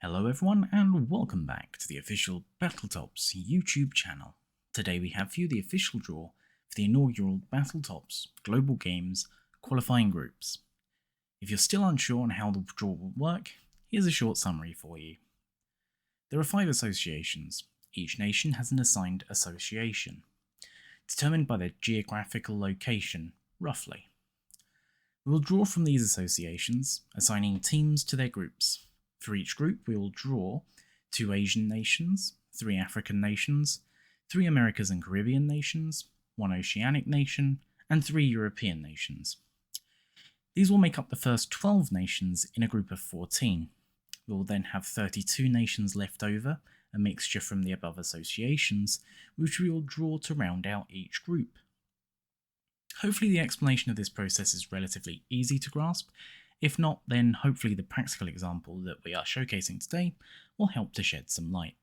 Hello everyone and welcome back to the official BattleTops YouTube channel. Today we have for you the official draw for the inaugural BattleTops Global Games qualifying groups. If you're still unsure on how the draw will work, here's a short summary for you. There are 5 associations. Each nation has an assigned association, determined by their geographical location, roughly. We will draw from these associations, assigning teams to their groups. For each group, we will draw 2 Asian nations, 3 African nations, 3 Americas and Caribbean nations, 1 Oceanic nation, and 3 European nations. These will make up the first 12 nations in a group of 14. We will then have 32 nations left over, a mixture from the above associations, which we will draw to round out each group. Hopefully the explanation of this process is relatively easy to grasp. If not, then hopefully the practical example that we are showcasing today will help to shed some light.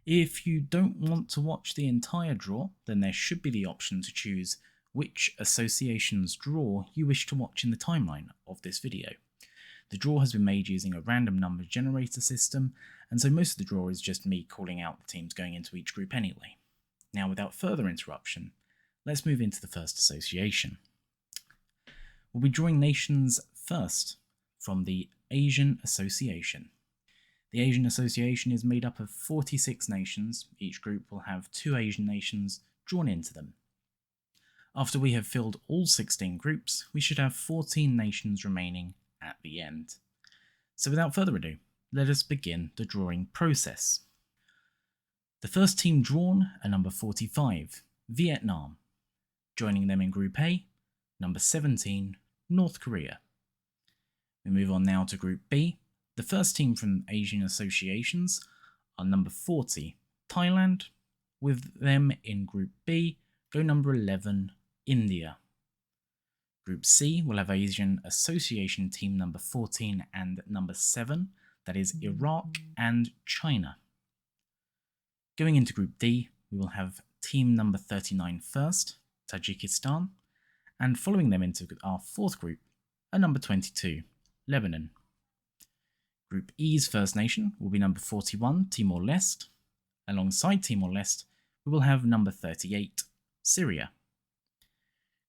If you don't want to watch the entire draw, then there should be the option to choose which association's draw you wish to watch in the timeline of this video. The draw has been made using a random number generator system, and so most of the draw is just me calling out the teams going into each group anyway. Now, without further interruption, let's move into the first association. We'll be drawing nations first from the Asian Association. The Asian Association is made up of 46 nations. Each group will have 2 Asian nations drawn into them. After we have filled all 16 groups, we should have 14 nations remaining at the end. So without further ado, let us begin the drawing process. The first team drawn are number 45, Vietnam. Joining them in Group A, number 17, North Korea. We move on now to Group B. The first team from Asian associations are number 40, Thailand. With them in Group B, go number 11, India. Group C will have Asian Association team number 14 and number 7, that is Iraq and China. Going into Group D, we will have team number 39 first, Tajikistan, and following them into our 4th group are number 22, Lebanon. Group E's first nation will be number 41, Timor-Leste. Alongside Timor-Leste, we will have number 38, Syria.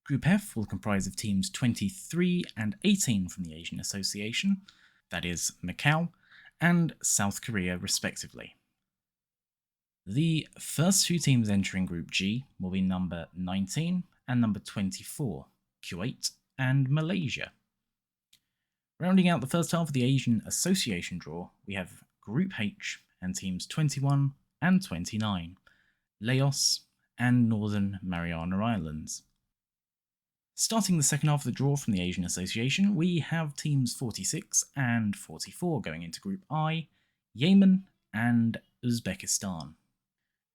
Group F will comprise of teams 23 and 18 from the Asian Association, that is Macau and South Korea respectively. The first 2 teams entering Group G will be number 19 and number 24, Kuwait and Malaysia. Rounding out the first half of the Asian Association draw, we have Group H and teams 21 and 29, Laos and Northern Mariana Islands. Starting the second half of the draw from the Asian Association, we have teams 46 and 44 going into Group I, Yemen and Uzbekistan.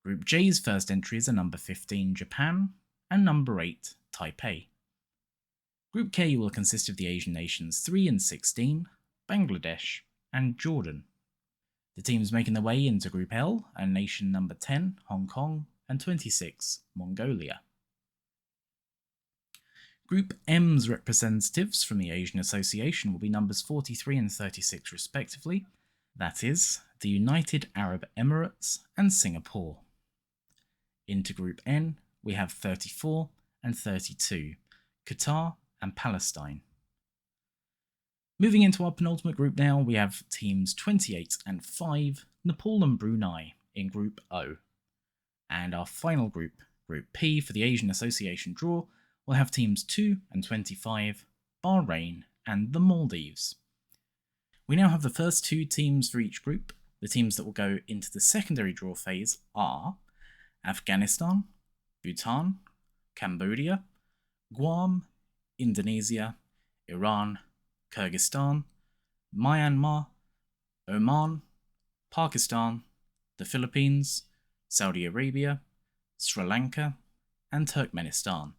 Group J's first entries are number 15, Japan, and number 8, Taipei. Group K will consist of the Asian nations 3 and 16, Bangladesh, and Jordan. The teams making their way into Group L are nation number 10, Hong Kong, and 26, Mongolia. Group M's representatives from the Asian Association will be numbers 43 and 36 respectively, that is, the United Arab Emirates and Singapore. Into Group N, we have 34 and 32, Qatar and Palestine. Moving into our penultimate group now, we have teams 28 and 5, Nepal and Brunei in Group O. And our final group, Group P for the Asian Association draw, will have teams 2 and 25, Bahrain and the Maldives. We now have the first 2 teams for each group. The teams that will go into the secondary draw phase are Afghanistan, Bhutan, Cambodia, Guam, Indonesia, Iran, Kyrgyzstan, Myanmar, Oman, Pakistan, the Philippines, Saudi Arabia, Sri Lanka, and Turkmenistan.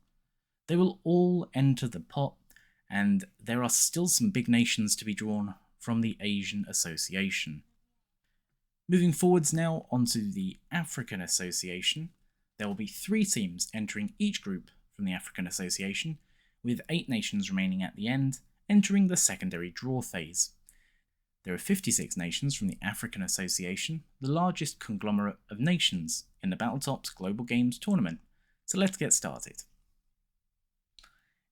They will all enter the pot, and there are still some big nations to be drawn from the Asian Association. Moving forwards now onto the African Association, there will be 3 teams entering each group from the African Association, with 8 nations remaining at the end, entering the secondary draw phase. There are 56 nations from the African Association, the largest conglomerate of nations in the BattleTops Global Games tournament. So let's get started.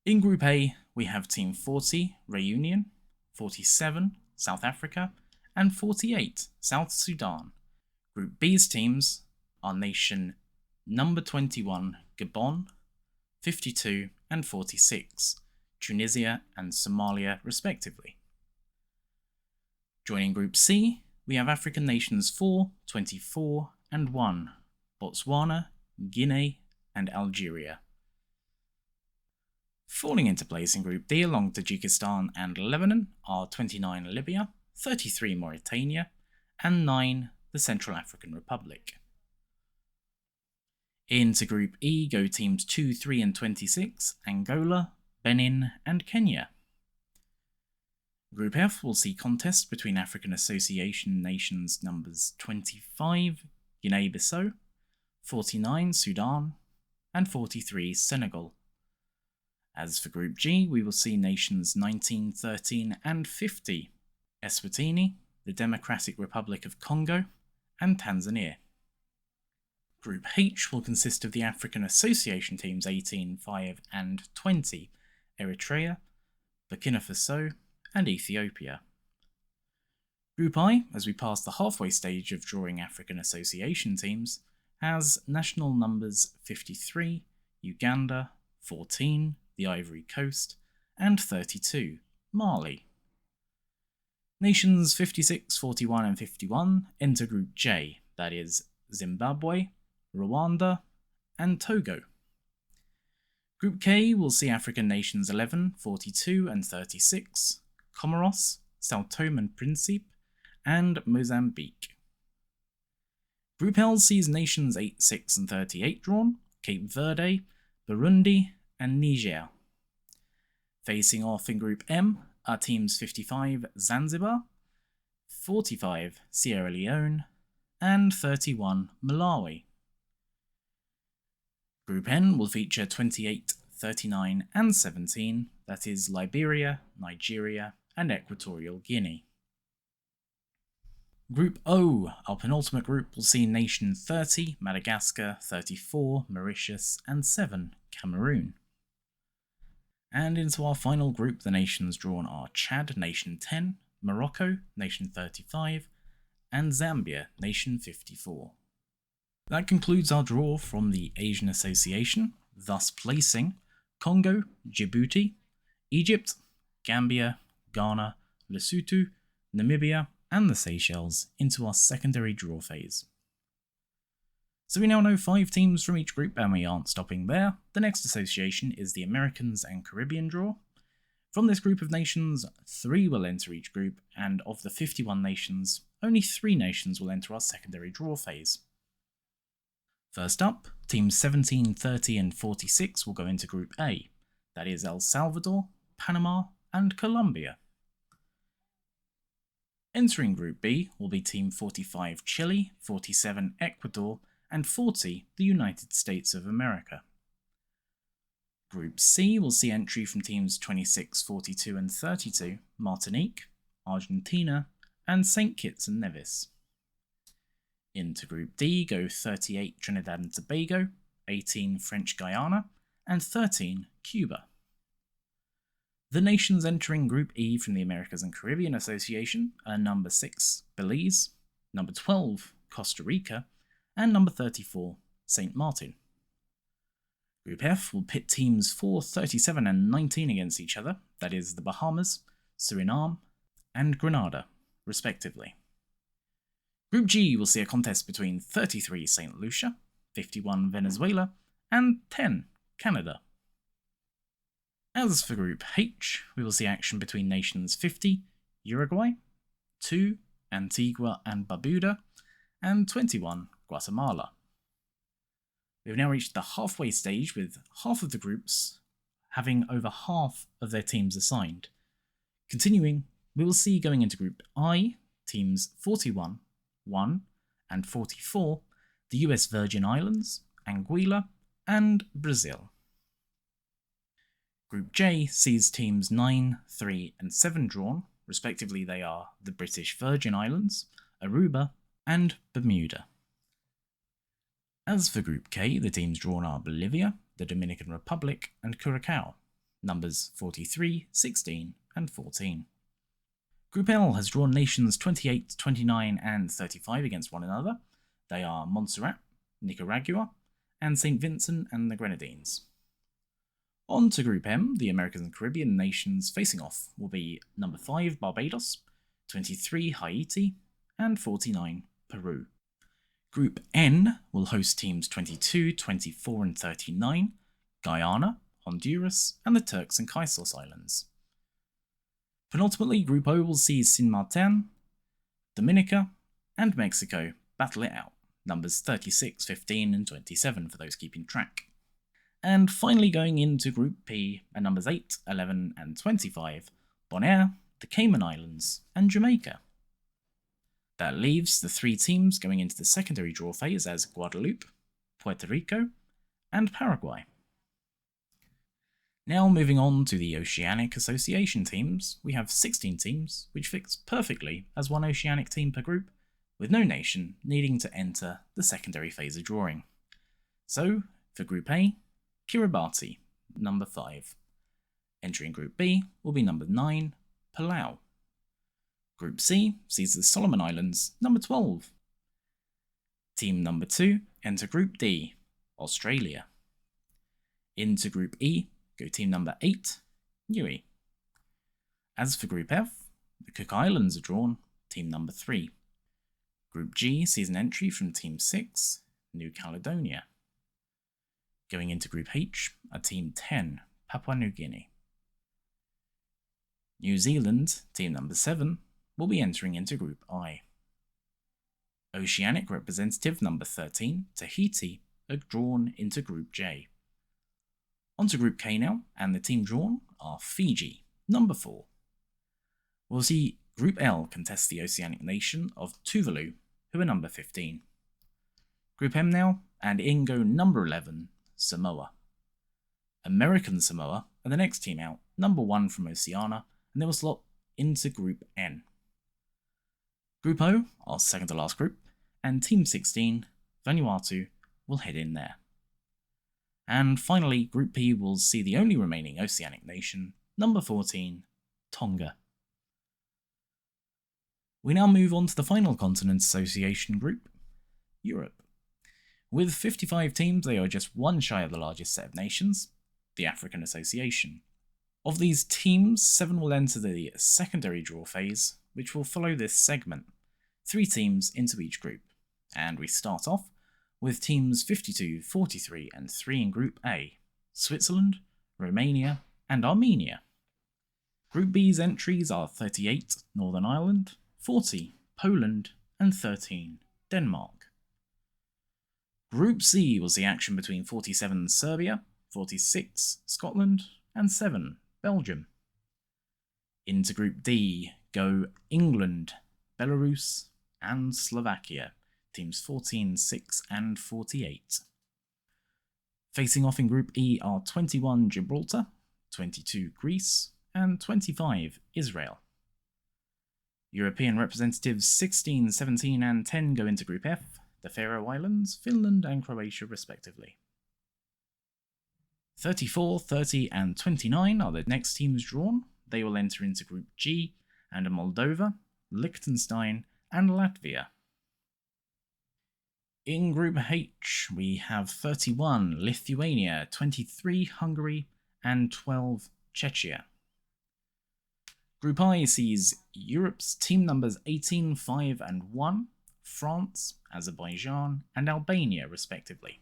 In Group A, we have Team 40, Reunion, 47, South Africa, and 48, South Sudan. Group B's teams are nation number 21, Gabon, 52 and 46, Tunisia and Somalia respectively. Joining Group C, we have African nations 4, 24 and 1, Botswana, Guinea and Algeria. Falling into place in Group D along Tajikistan and Lebanon are 29 Libya, 33 Mauritania, and 9 the Central African Republic. Into Group E go teams 2, 3 and 26, Angola, Benin and Kenya. Group F will see contests between African Association nations numbers 25, Guinea-Bissau, 49, Sudan, and 43, Senegal. As for Group G, we will see nations 19, 13 and 50, Eswatini, the Democratic Republic of Congo, and Tanzania. Group H will consist of the African Association teams 18, 5 and 20, Eritrea, Burkina Faso, and Ethiopia. Group I, as we pass the halfway stage of drawing African Association teams, has national numbers 53, Uganda, 14, the Ivory Coast, and 32, Mali. Nations 56, 41 and 51 enter Group J, that is Zimbabwe, Rwanda, and Togo. Group K will see African nations 11, 42 and 36, Comoros, Sao Tome and Principe, and Mozambique. Group L sees nations 8, 6 and 38 drawn, Cape Verde, Burundi, and Niger. Facing off in Group M are teams 55 Zanzibar, 45 Sierra Leone, and 31 Malawi. Group N will feature 28, 39 and 17, that is Liberia, Nigeria, and Equatorial Guinea. Group O, our penultimate group, will see nation 30, Madagascar, 34, Mauritius, and 7, Cameroon. And into our final group, the nations drawn are Chad, nation 10, Morocco, nation 35, and Zambia, nation 54. That concludes our draw from the Asian Association, thus placing Congo, Djibouti, Egypt, Gambia, Ghana, Lesotho, Namibia, and the Seychelles into our secondary draw phase. So we now know 5 teams from each group, and we aren't stopping there. The next association is the Americans and Caribbean draw. From this group of nations, 3 will enter each group, and of the 51 nations, only 3 nations will enter our secondary draw phase. First up, teams 17, 30 and 46 will go into Group A, that is El Salvador, Panama, and Colombia. Entering Group B will be Team 45 Chile, 47 Ecuador, and 40 the United States of America. Group C will see entry from teams 26, 42 and 32 Martinique, Argentina, and St. Kitts and Nevis. Into Group D go 38 Trinidad and Tobago, 18 French Guiana, and 13 Cuba. The nations entering Group E from the Americas and Caribbean Association are number 6, Belize, number 12, Costa Rica, and number 34, St. Martin. Group F will pit teams 4, 37 and 19 against each other, that is the Bahamas, Suriname, and Grenada, respectively. Group G will see a contest between 33 St. Lucia, 51 Venezuela, and 10 Canada. As for Group H, we will see action between nations 50, Uruguay, 2, Antigua and Barbuda, and 21, Guatemala. We have now reached the halfway stage with half of the groups having over half of their teams assigned. Continuing, we will see going into Group I, teams 41, 1, and 44, the US Virgin Islands, Anguilla, and Brazil. Group J sees teams 9, 3, and 7 drawn, Respectively, they are the British Virgin Islands, Aruba, and Bermuda. As for Group K, the teams drawn are Bolivia, the Dominican Republic, and Curacao, numbers 43, 16, and 14. Group L has drawn nations 28, 29, and 35 against one another. They are Montserrat, Nicaragua, and St. Vincent and the Grenadines. On to Group M, the American and Caribbean nations facing off will be number 5 Barbados, 23 Haiti, and 49 Peru. Group N will host teams 22, 24, and 39, Guyana, Honduras, and the Turks and Caicos Islands. Penultimately, Group O will see Sin Martin, Dominica, and Mexico battle it out, numbers 36, 15, and 27 for those keeping track. And finally going into Group P at numbers 8, 11, and 25, Bonaire, the Cayman Islands, and Jamaica. That leaves the 3 teams going into the secondary draw phase as Guadeloupe, Puerto Rico, and Paraguay. Now moving on to the Oceanic Association teams, we have 16 teams, which fits perfectly as one Oceanic team per group, with no nation needing to enter the secondary phase of drawing. So, for Group A, Kiribati, number 5. Entering Group B will be number 9, Palau. Group C sees the Solomon Islands, number 12. Team number 2 enter Group D, Australia. Into Group E go team number 8, Niue. As for Group F, the Cook Islands are drawn, team number 3. Group G sees an entry from team 6, New Caledonia. Going into Group H are team 10, Papua New Guinea. New Zealand, team number 7, will be entering into Group I. Oceanic representative number 13, Tahiti, are drawn into Group J. On to Group K now, and the team drawn are Fiji, number 4. We'll see Group L contest the Oceanic nation of Tuvalu, who are number 15. Group M now, and in go number 11, Samoa. American Samoa are the next team out, number 1 from Oceania, and they will slot into Group N. Group O, our second to last group, and Team 16, Vanuatu, will head in there. And finally, Group P will see the only remaining Oceanic nation, number 14, Tonga. We now move on to the final Continent Association group, Europe. With 55 teams, they are just one shy of the largest set of nations, the African Association. Of these teams, 7 will enter the secondary draw phase, which will follow this segment, 3 teams into each group. And we start off with teams 52, 43, and 3 in Group A, Switzerland, Romania, and Armenia. Group B's entries are 38, Northern Ireland, 40, Poland, and 13, Denmark. Group C will see action between 47, Serbia, 46, Scotland, and 7, Belgium. Into Group D go England, Belarus, and Slovakia, teams 14, 6, and 48. Facing off in Group E are 21, Gibraltar, 22, Greece, and 25, Israel. European representatives 16, 17, and 10 go into Group F, the Faroe Islands, Finland, and Croatia respectively. 34, 30, and 29 are the next teams drawn. They will enter into Group G, and Moldova, Liechtenstein, and Latvia. In Group H, we have 31, Lithuania, 23, Hungary, and 12, Czechia. Group I sees Europe's team numbers 18, 5, and 1, France, Azerbaijan, and Albania respectively.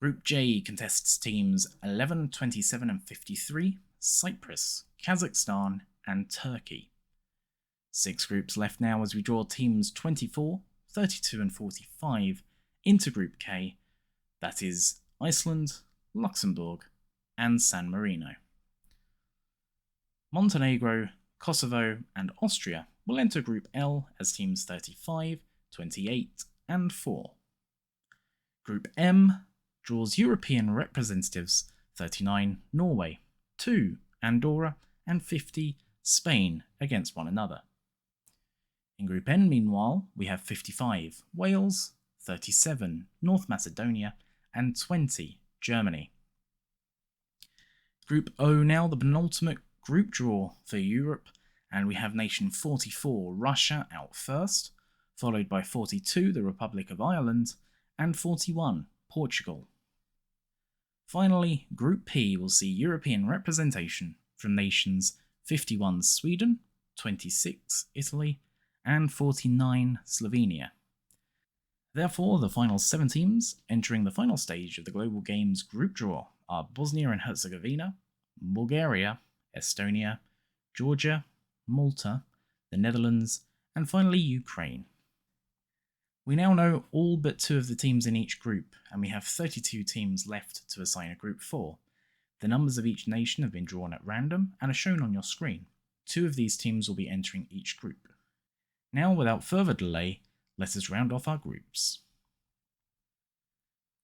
Group J contests teams 11, 27, and 53, Cyprus, Kazakhstan, and Turkey. 6 groups left now as we draw teams 24, 32, and 45 into Group K, that is Iceland, Luxembourg, and San Marino. Montenegro, Kosovo, and Austria will enter Group L as teams 35, 28, and 4. Group M draws European representatives 39, Norway, 2, Andorra, and 50, Spain against one another. In Group N, meanwhile, we have 55 Wales, 37 North Macedonia, and 20 Germany. Group O now, the penultimate group draw for Europe, and we have nation 44 Russia out first, followed by 42 the Republic of Ireland, and 41 Portugal. Finally, Group P will see European representation from nations 51 Sweden, 26 Italy, and 49 Slovenia. Therefore, the final 7 teams entering the final stage of the Global Games group draw are Bosnia and Herzegovina, Bulgaria, Estonia, Georgia, Malta, the Netherlands, and finally Ukraine. We now know all but 2 of the teams in each group, and we have 32 teams left to assign a group for. The numbers of each nation have been drawn at random and are shown on your screen. 2 of these teams will be entering each group. Now, without further delay, let us round off our groups.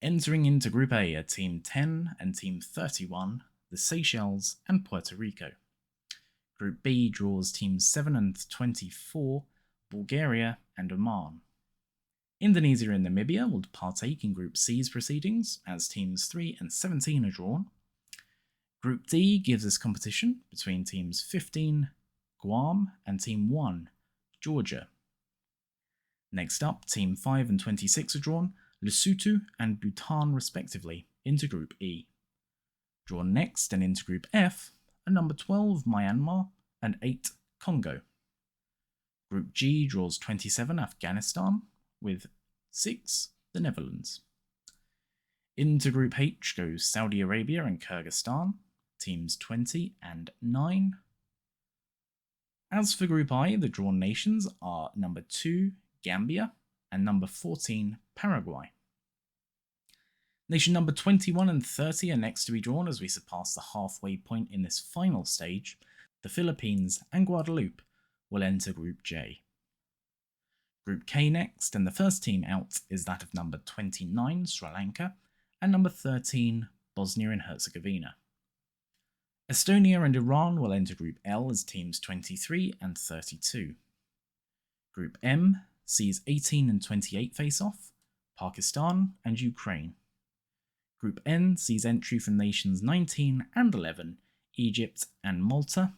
Entering into Group A are Team 10 and Team 31, the Seychelles and Puerto Rico. Group B draws Teams 7 and 24, Bulgaria and Oman. Indonesia and Namibia will partake in Group C's proceedings as Teams 3 and 17 are drawn. Group D gives us competition between Teams 15, Guam, and Team 1, Georgia. Next up, Team 5 and 26 are drawn, Lesotho and Bhutan respectively, into Group E. Drawn next and into Group F are number 12 Myanmar and 8 Congo. Group G draws 27 Afghanistan with 6 the Netherlands. Into Group H goes Saudi Arabia and Kyrgyzstan, teams 20 and 9. As for Group I, the drawn nations are number 2 Gambia and number 14 Paraguay. Nation number 21 and 30 are next to be drawn as we surpass the halfway point in this final stage. The Philippines and Guadeloupe will enter Group J. Group K next, and the first team out is that of number 29 Sri Lanka and number 13 Bosnia and Herzegovina. Estonia and Iran will enter Group L as teams 23 and 32. Group M sees 18 and 28 face off, Pakistan and Ukraine. Group N sees entry from nations 19 and 11, Egypt and Malta.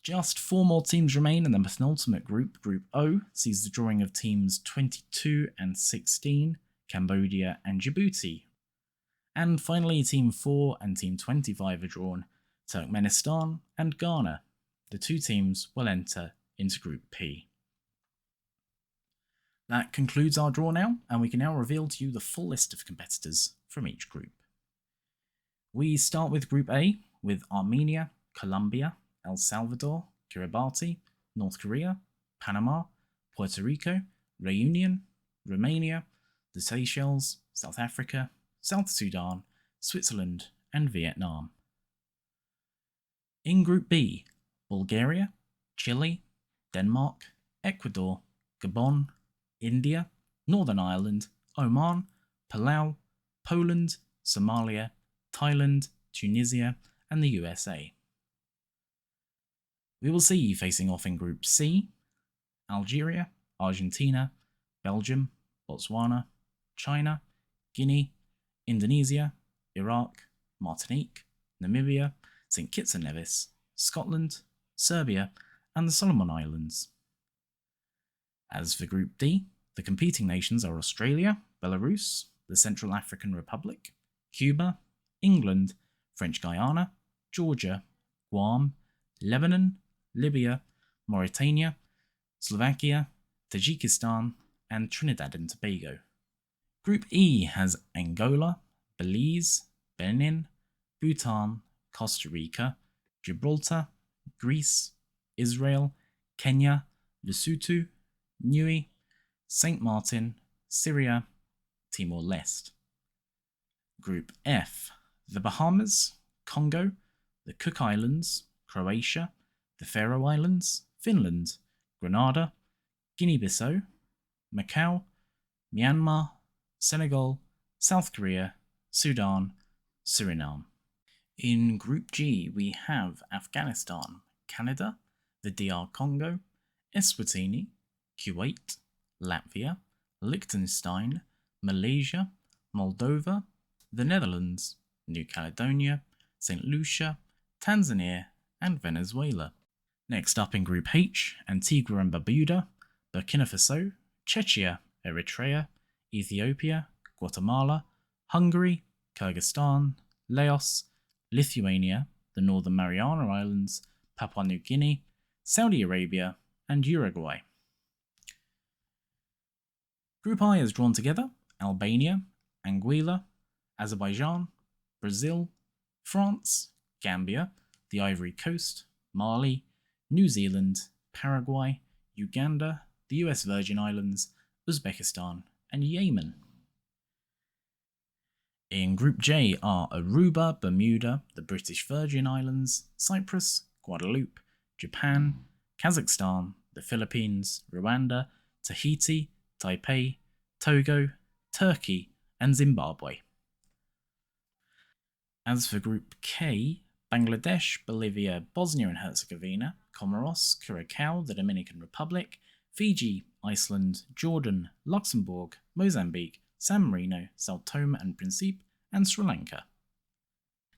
Just 4 more teams remain in the penultimate group. Group O sees the drawing of teams 22 and 16, Cambodia and Djibouti. And finally, Team 4 and Team 25 are drawn, Turkmenistan and Ghana. The 2 teams will enter into Group P. That concludes our draw now, and we can now reveal to you the full list of competitors from each group. We start with Group A, with Armenia, Colombia, El Salvador, Kiribati, North Korea, Panama, Puerto Rico, Reunion, Romania, the Seychelles, South Africa, South Sudan, Switzerland, and Vietnam. In Group B, Bulgaria, Chile, Denmark, Ecuador, Gabon, India, Northern Ireland, Oman, Palau, Poland, Somalia, Thailand, Tunisia, and the USA. We will see facing off in Group C, Algeria, Argentina, Belgium, Botswana, China, Guinea, Indonesia, Iraq, Martinique, Namibia, St. Kitts and Nevis, Scotland, Serbia, and the Solomon Islands. As for Group D, the competing nations are Australia, Belarus, the Central African Republic, Cuba, England, French Guiana, Georgia, Guam, Lebanon, Libya, Mauritania, Slovakia, Tajikistan, and Trinidad and Tobago. Group E has Angola, Belize, Benin, Bhutan, Costa Rica, Gibraltar, Greece, Israel, Kenya, Lesotho, Niue, St. Martin, Syria, Timor-Leste. Group F, the Bahamas, Congo, the Cook Islands, Croatia, the Faroe Islands, Finland, Grenada, Guinea-Bissau, Macau, Myanmar, Senegal, South Korea, Sudan, Suriname. In Group G, we have Afghanistan, Canada, the DR Congo, Eswatini, Kuwait, Latvia, Liechtenstein, Malaysia, Moldova, the Netherlands, New Caledonia, St. Lucia, Tanzania, and Venezuela. Next up in Group H, Antigua and Barbuda, Burkina Faso, Czechia, Eritrea, Ethiopia, Guatemala, Hungary, Kyrgyzstan, Laos, Lithuania, the Northern Mariana Islands, Papua New Guinea, Saudi Arabia, and Uruguay. Group I is drawn together Albania, Anguilla, Azerbaijan, Brazil, France, Gambia, the Ivory Coast, Mali, New Zealand, Paraguay, Uganda, the US Virgin Islands, Uzbekistan, and Yemen. In Group J are Aruba, Bermuda, the British Virgin Islands, Cyprus, Guadeloupe, Japan, Kazakhstan, the Philippines, Rwanda, Tahiti, Taipei, Togo, Turkey, and Zimbabwe. As for Group K, Bangladesh, Bolivia, Bosnia and Herzegovina, Comoros, Curacao, the Dominican Republic, Fiji, Iceland, Jordan, Luxembourg, Mozambique, San Marino, Sao Tome and Principe, and Sri Lanka.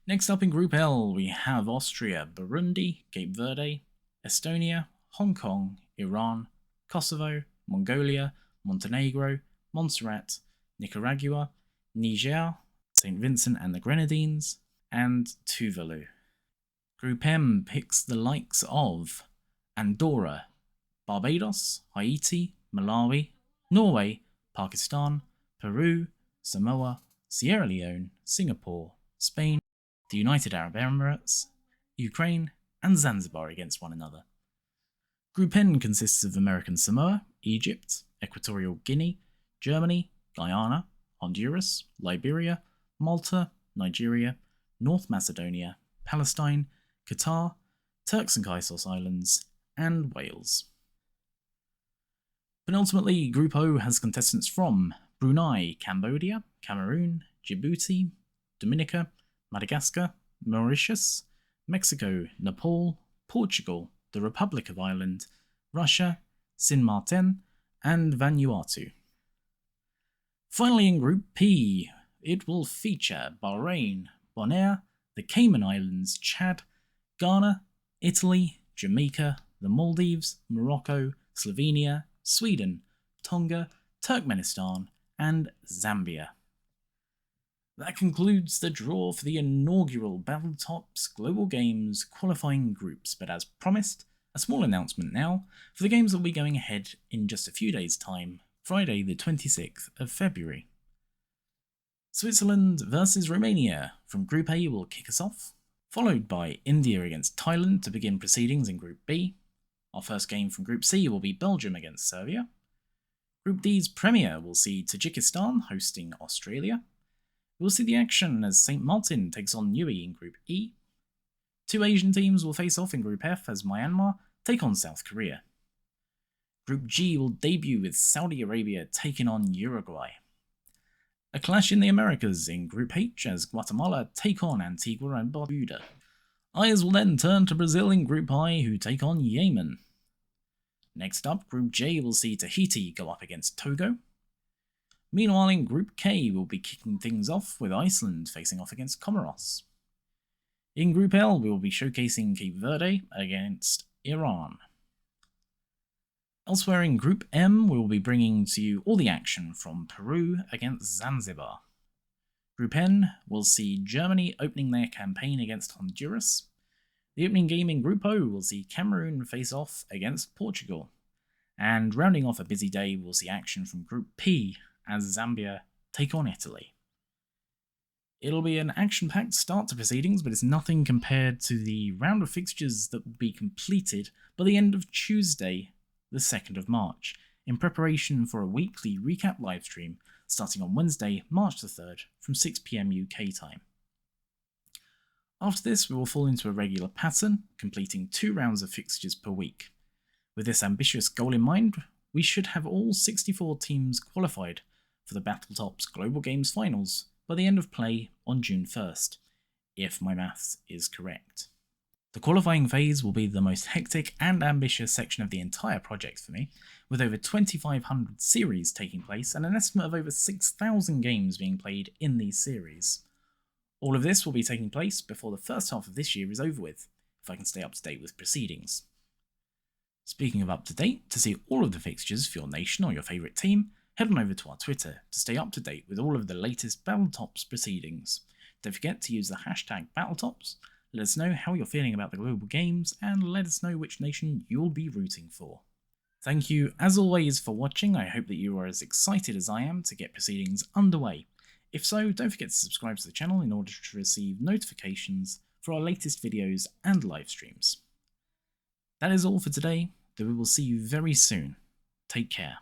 Next up in Group L, we have Austria, Burundi, Cape Verde, Estonia, Hong Kong, Iran, Kosovo, Mongolia, Montenegro, Montserrat, Nicaragua, Niger, St. Vincent and the Grenadines, and Tuvalu. Group M picks the likes of Andorra, Barbados, Haiti, Malawi, Norway, Pakistan, Peru, Samoa, Sierra Leone, Singapore, Spain, the United Arab Emirates, Ukraine, and Zanzibar against one another. Group N consists of American Samoa, Egypt, Equatorial Guinea, Germany, Guyana, Honduras, Liberia, Malta, Nigeria, North Macedonia, Palestine, Qatar, Turks and Caicos Islands, and Wales. Penultimately, Group O has contestants from Brunei, Cambodia, Cameroon, Djibouti, Dominica, Madagascar, Mauritius, Mexico, Nepal, Portugal, the Republic of Ireland, Russia, Sint Maarten, and Vanuatu. Finally, in Group P, it will feature Bahrain, Bonaire, the Cayman Islands, Chad, Ghana, Italy, Jamaica, the Maldives, Morocco, Slovenia, Sweden, Tonga, Turkmenistan, and Zambia. That concludes the draw for the inaugural BattleTops Global Games qualifying groups, but as promised, a small announcement now for the games that will be going ahead in just a few days' time, Friday the 26th of February. Switzerland versus Romania from Group A will kick us off, followed by India against Thailand to begin proceedings in Group B. Our first game from Group C will be Belgium against Serbia. Group D's premiere will see Tajikistan hosting Australia. We'll see the action as St. Martin takes on Niue in Group E. Two Asian teams will face off in Group F as Myanmar take on South Korea. Group G will debut with Saudi Arabia taking on Uruguay. A clash in the Americas in Group H as Guatemala take on Antigua and Barbuda. Eyes will then turn to Brazil in Group I, who take on Yemen. Next up, Group J will see Tahiti go up against Togo. Meanwhile, in Group K, we'll be kicking things off with Iceland facing off against Comoros. In Group L, we will be showcasing Cape Verde against Iran. Elsewhere in Group M, we will be bringing to you all the action from Peru against Zanzibar. Group N will see Germany opening their campaign against Honduras. The opening game in Group O will see Cameroon face off against Portugal. And rounding off a busy day, we'll see action from Group P as Zambia take on Italy. It'll be an action-packed start to proceedings, but it's nothing compared to the round of fixtures that will be completed by the end of Tuesday, the 2nd of March, in preparation for a weekly recap livestream starting on Wednesday, March the 3rd from 6 PM UK time. After this, we will fall into a regular pattern, completing 2 rounds of fixtures per week. With this ambitious goal in mind, we should have all 64 teams qualified for the BattleTops Global Games Finals by the end of play on June 1st, if my maths is correct. The qualifying phase will be the most hectic and ambitious section of the entire project for me, with over 2,500 series taking place and an estimate of over 6,000 games being played in these series. All of this will be taking place before the first half of this year is over with, if I can stay up to date with proceedings. Speaking of up to date, to see all of the fixtures for your nation or your favourite team, head on over to our Twitter to stay up to date with all of the latest BattleTops proceedings. Don't forget to use the hashtag BattleTops. Let us know how you're feeling about the global games, and let us know which nation you'll be rooting for. Thank you as always for watching. I hope that you are as excited as I am to get proceedings underway. If so, don't forget to subscribe to the channel in order to receive notifications for our latest videos and live streams. That is all for today, though we will see you very soon. Take care.